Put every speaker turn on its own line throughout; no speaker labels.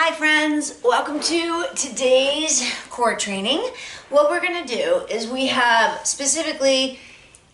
Hi friends, welcome to today's core training. What we're going to do is we have specifically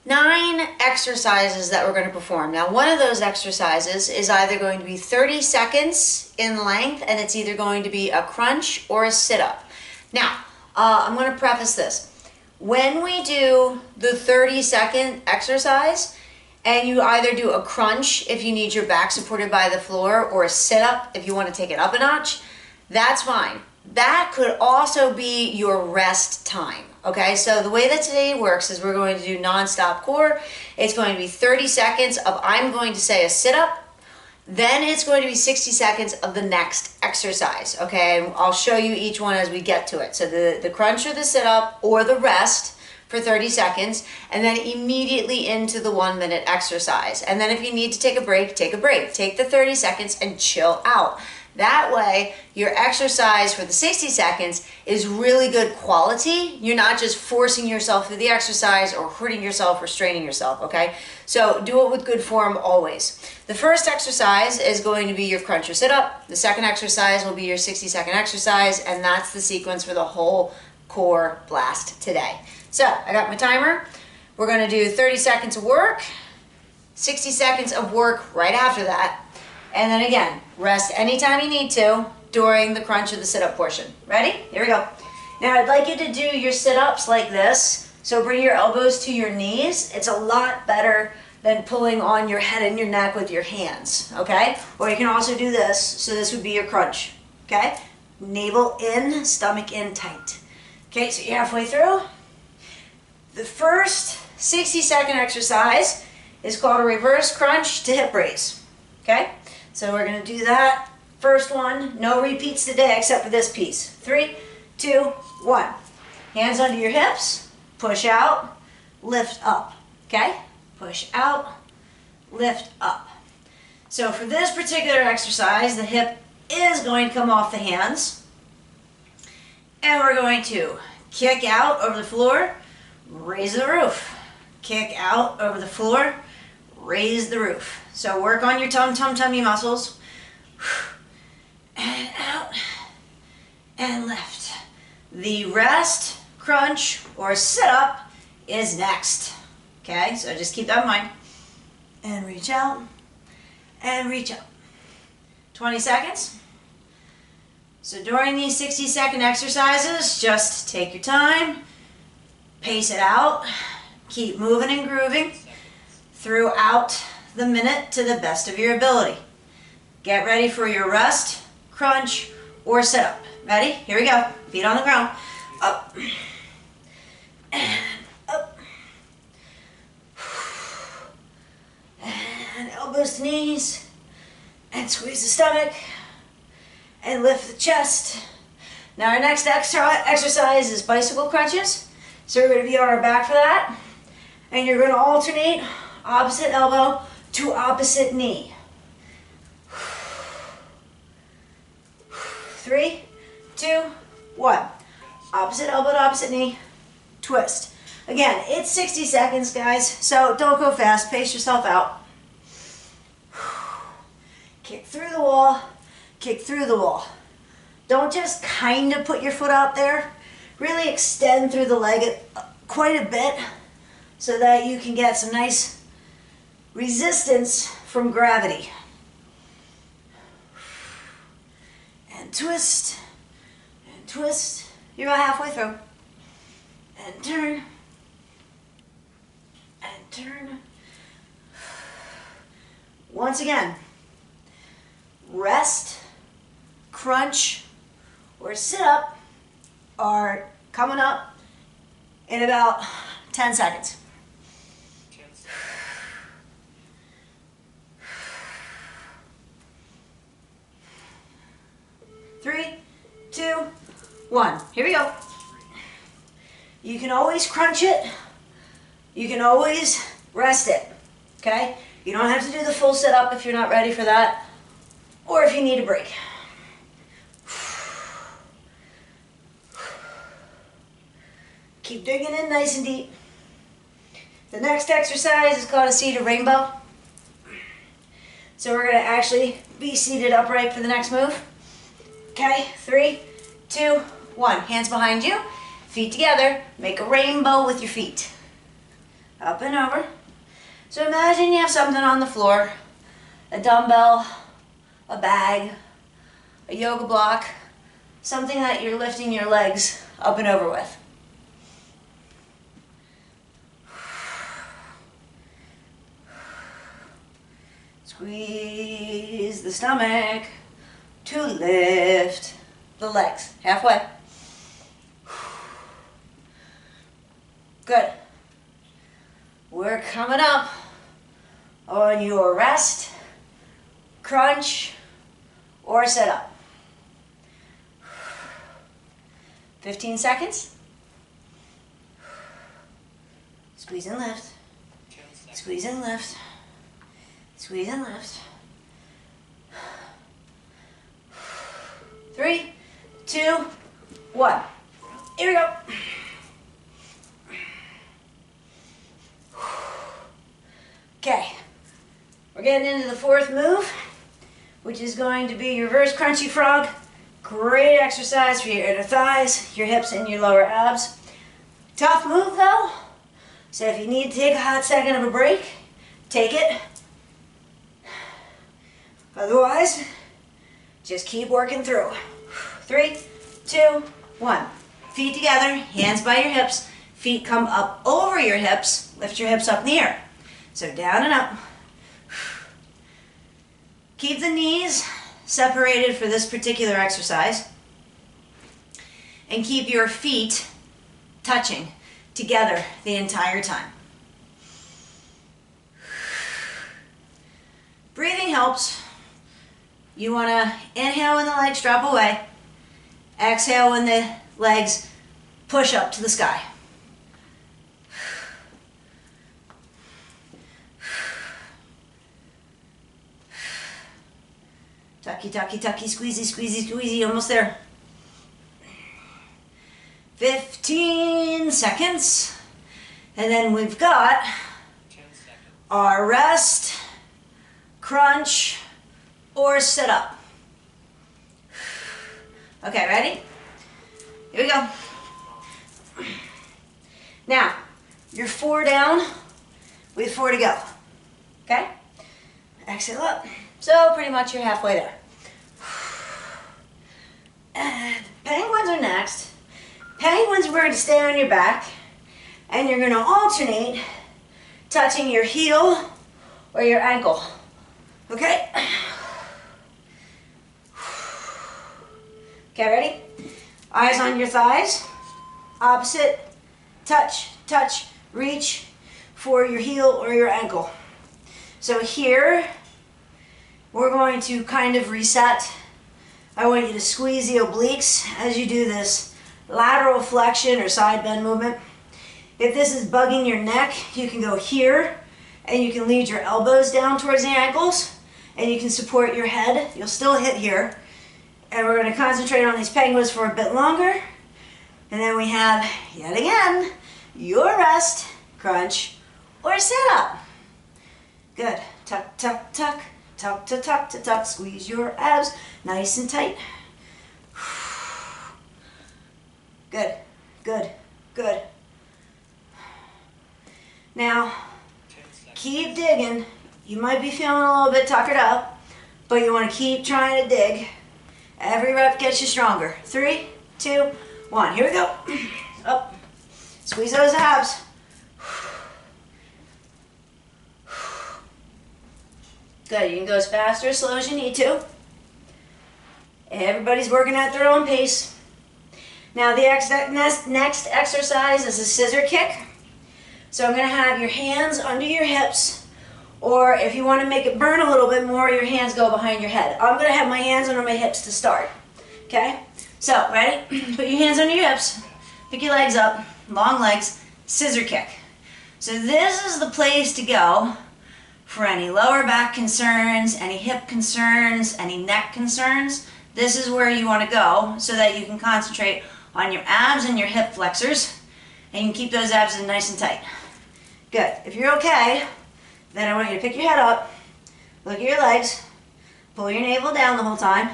9 exercises that we're going to perform. Now one of those exercises is either going to be 30 seconds in length, and it's either going to be a crunch or a sit-up. Now I'm going to preface this. When we do the 30-second exercise, and you either do a crunch if you need your back supported by the floor, or a sit-up if you want to take it up a notch, that's fine. That could also be your rest time, okay? So the way that today works is we're going to do non-stop core. It's going to be 30 seconds of, I'm going to say, a sit-up. Then it's going to be 60 seconds of the next exercise, okay? And I'll show you each one as we get to it. So the crunch or the sit-up or the rest for 30 seconds, and then immediately into the 1-minute exercise. And then if you need to take a break, take a break. Take the 30 seconds and chill out. That way, your exercise for the 60 seconds is really good quality. You're not just forcing yourself through the exercise or hurting yourself or straining yourself, okay? So do it with good form always. The first exercise is going to be your crunch or sit-up. The second exercise will be your 60-second exercise, and that's the sequence for the whole core blast today. So I got my timer. We're going to do 30 seconds of work, 60 seconds of work right after that, and then again, rest anytime you need to during the crunch or the sit-up portion. Ready? Here we go. Now I'd like you to do your sit-ups like this. So bring your elbows to your knees. It's a lot better than pulling on your head and your neck with your hands, okay? Or you can also do this. So this would be your crunch, okay? Navel in, stomach in tight. Okay, so you're halfway through. The first 60-second exercise is called a reverse crunch to hip raise, okay? So we're going to do that. First one, no repeats today except for this piece. 3, 2, 1. Hands under your hips, push out, lift up, okay? Push out, lift up. So for this particular exercise, the hip is going to come off the hands, and we're going to kick out over the floor, raise the roof. Kick out over the floor, raise the roof. So work on your tummy muscles. And out and lift. The rest, crunch, or sit-up is next. Okay, so just keep that in mind. And reach out and reach up. 20 seconds. So during these 60-second exercises, just take your time. Pace it out, keep moving and grooving throughout the minute to the best of your ability. Get ready for your rest, crunch, or sit-up. Ready? Here we go. Feet on the ground. Up. And up. And elbows to knees. And squeeze the stomach. And lift the chest. Now our next exercise is bicycle crunches. So we're going to be on our back for that, and you're going to alternate opposite elbow to opposite knee. 3, 2, 1. Opposite elbow to opposite knee, twist. Again, it's 60 seconds, guys, so don't go fast. Pace yourself out. Kick through the wall, kick through the wall. Don't just kind of put your foot out there. Really extend through the leg quite a bit so that you can get some nice resistance from gravity. And twist, and twist. You're about halfway through. And turn, and turn. Once again, rest, crunch, or sit up are coming up in about 10 seconds. 3, 2, 1. Here we go. You can always crunch it. You can always rest it. Okay? You don't have to do the full sit-up if you're not ready for that, or if you need a break. Keep digging in nice and deep. The next exercise is called a seated rainbow. So we're going to actually be seated upright for the next move. Okay, 3, 2, 1. Hands behind you, feet together. Make a rainbow with your feet. Up and over. So imagine you have something on the floor, a dumbbell, a bag, a yoga block, something that you're lifting your legs up and over with. Squeeze the stomach to lift the legs. Halfway. Good. We're coming up on your rest, crunch, or sit up. 15 seconds. Squeeze and lift. Squeeze and lift. Squeeze and lift. 3, 2, 1. Here we go. Okay, we're getting into the fourth move, which is going to be your reverse crunchy frog. Great exercise for your inner thighs, your hips, and your lower abs. Tough move though, so if you need to take a hot second of a break, take it. Otherwise, just keep working through. 3, 2, 1. Feet together, hands by your hips. Feet come up over your hips. Lift your hips up in the air. So down and up. Keep the knees separated for this particular exercise. And keep your feet touching together the entire time. Breathing helps. You want to inhale when the legs drop away. Exhale when the legs push up to the sky. Tucky, tucky, tucky, squeezy, squeezy, squeezy, almost there. 15 seconds. And then we've got our rest, crunch, or sit up. Okay, ready? Here we go. Now, you're 4 down, we have 4 to go. Okay? Exhale up. So pretty much you're halfway there. And penguins are next. Penguins, we're going to stay on your back, and you're going to alternate touching your heel or your ankle. Okay? Okay, ready? Eyes on your thighs. Opposite. Touch, touch, reach for your heel or your ankle. So here, we're going to kind of reset. I want you to squeeze the obliques as you do this lateral flexion or side bend movement. If this is bugging your neck, you can go here and you can lead your elbows down towards the ankles and you can support your head. You'll still hit here. And we're going to concentrate on these penguins for a bit longer. And then we have, yet again, your rest, crunch, or sit up. Good. Tuck, tuck, tuck. Tuck to tuck to tuck. Squeeze your abs nice and tight. Good, good, good. Now, keep digging. You might be feeling a little bit tuckered up, but you want to keep trying to dig. Every rep gets you stronger. 3, 2, 1. Here we go. Up. Squeeze those abs. Good. You can go as fast or as slow as you need to. Everybody's working at their own pace. Now the next exercise is a scissor kick. So I'm going to have your hands under your hips, or if you want to make it burn a little bit more, your hands go behind your head. I'm going to have my hands under my hips to start. Okay? So, ready? Put your hands under your hips. Pick your legs up. Long legs. Scissor kick. So this is the place to go for any lower back concerns, any hip concerns, any neck concerns. This is where you want to go so that you can concentrate on your abs and your hip flexors, and you can keep those abs in nice and tight. Good. If you're okay, then I want you to pick your head up, look at your legs, pull your navel down the whole time,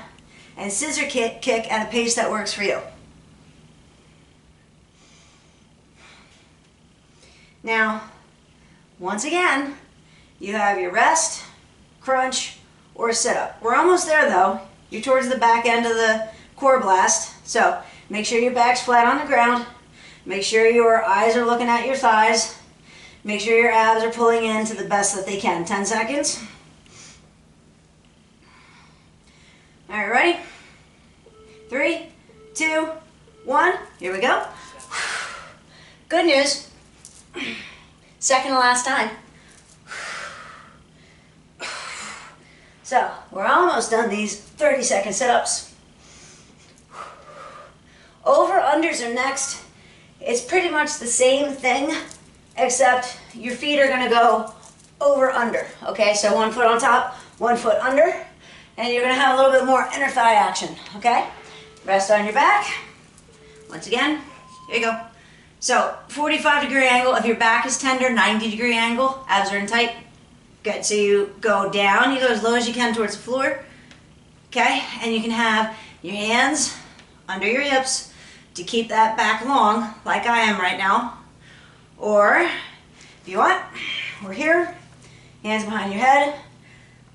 and scissor kick at a pace that works for you. Now, once again, you have your rest, crunch, or sit-up. We're almost there though. You're towards the back end of the core blast. So make sure your back's flat on the ground. Make sure your eyes are looking at your thighs. Make sure your abs are pulling in to the best that they can. 10 seconds. All right, ready? 3, 2, 1. Here we go. Good news. Second to last time. So, we're almost done these 30-second sit-ups. Over-unders are next. It's pretty much the same thing, except your feet are gonna go over-under, okay? So 1 foot on top, 1 foot under, and you're gonna have a little bit more inner thigh action, okay? Rest on your back. Once again, here you go. So 45-degree angle, if your back is tender, 90-degree angle, abs are in tight. Good, so you go down, you go as low as you can towards the floor, okay? And you can have your hands under your hips to keep that back long, like I am right now. Or, if you want, we're here, hands behind your head,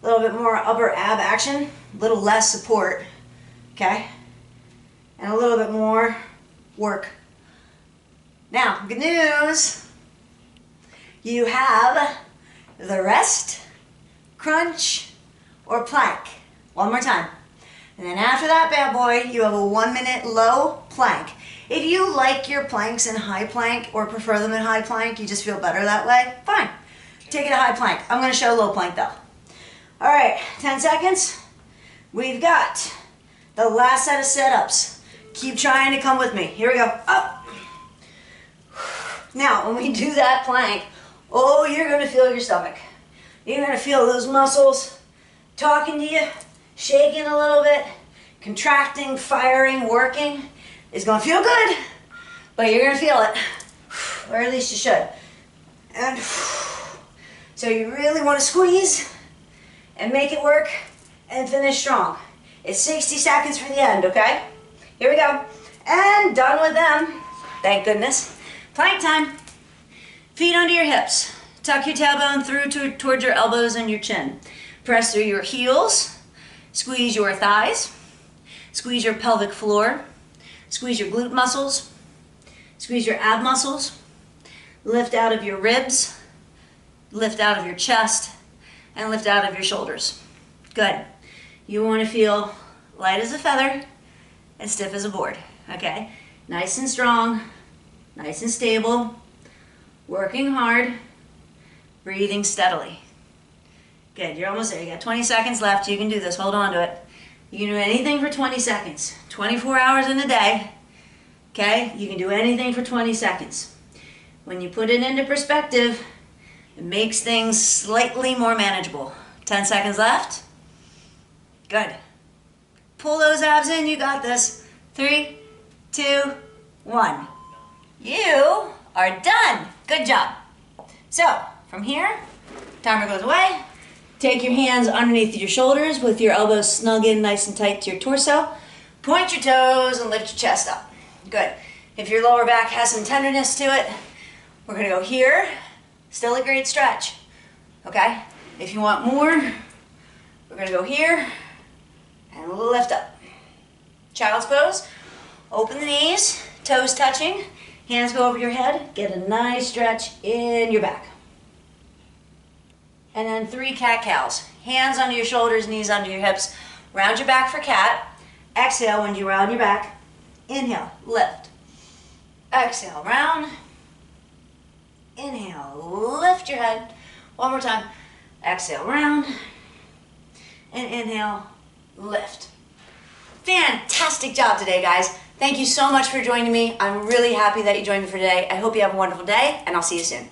a little bit more upper ab action, a little less support, okay? And a little bit more work. Now, good news, you have the rest, crunch, or plank. One more time. And then after that bad boy, you have a 1 minute low plank. If you like your planks in high plank or prefer them in high plank, you just feel better that way, fine. Take it to high plank. I'm gonna show low plank though. All right, 10 seconds. We've got the last set of sit-ups. Keep trying to come with me. Here we go, up. Now, when we do that plank, oh, you're gonna feel your stomach. You're gonna feel those muscles talking to you, shaking a little bit, contracting, firing, working. It's gonna feel good, but you're gonna feel it, or at least you should. And so you really wanna squeeze and make it work and finish strong. It's 60 seconds for the end, okay? Here we go. And done with them. Thank goodness. Plank time. Feet under your hips. Tuck your tailbone through towards your elbows and your chin. Press through your heels. Squeeze your thighs. Squeeze your pelvic floor. Squeeze your glute muscles. Squeeze your ab muscles. Lift out of your ribs. Lift out of your chest. And lift out of your shoulders. Good. You want to feel light as a feather and stiff as a board. Okay? Nice and strong. Nice and stable. Working hard. Breathing steadily. Good, you're almost there. You got 20 seconds left. You can do this. Hold on to it. You can do anything for 20 seconds. 24 hours in a day. Okay? You can do anything for 20 seconds. When you put it into perspective, it makes things slightly more manageable. 10 seconds left. Good. Pull those abs in. You got this. 3, 2, 1. You are done. Good job. So, from here, timer goes away. Take your hands underneath your shoulders with your elbows snug in nice and tight to your torso. Point your toes and lift your chest up. Good. If your lower back has some tenderness to it, we're gonna go here. Still a great stretch, okay? If you want more, we're gonna go here and lift up. Child's pose. Open the knees, toes touching, hands go over your head. Get a nice stretch in your back. And then 3 cat-cows. Hands under your shoulders, knees under your hips. Round your back for cat. Exhale when you round your back. Inhale, lift. Exhale, round. Inhale, lift your head. One more time. Exhale, round. And inhale, lift. Fantastic job today, guys. Thank you so much for joining me. I'm really happy that you joined me for today. I hope you have a wonderful day, and I'll see you soon.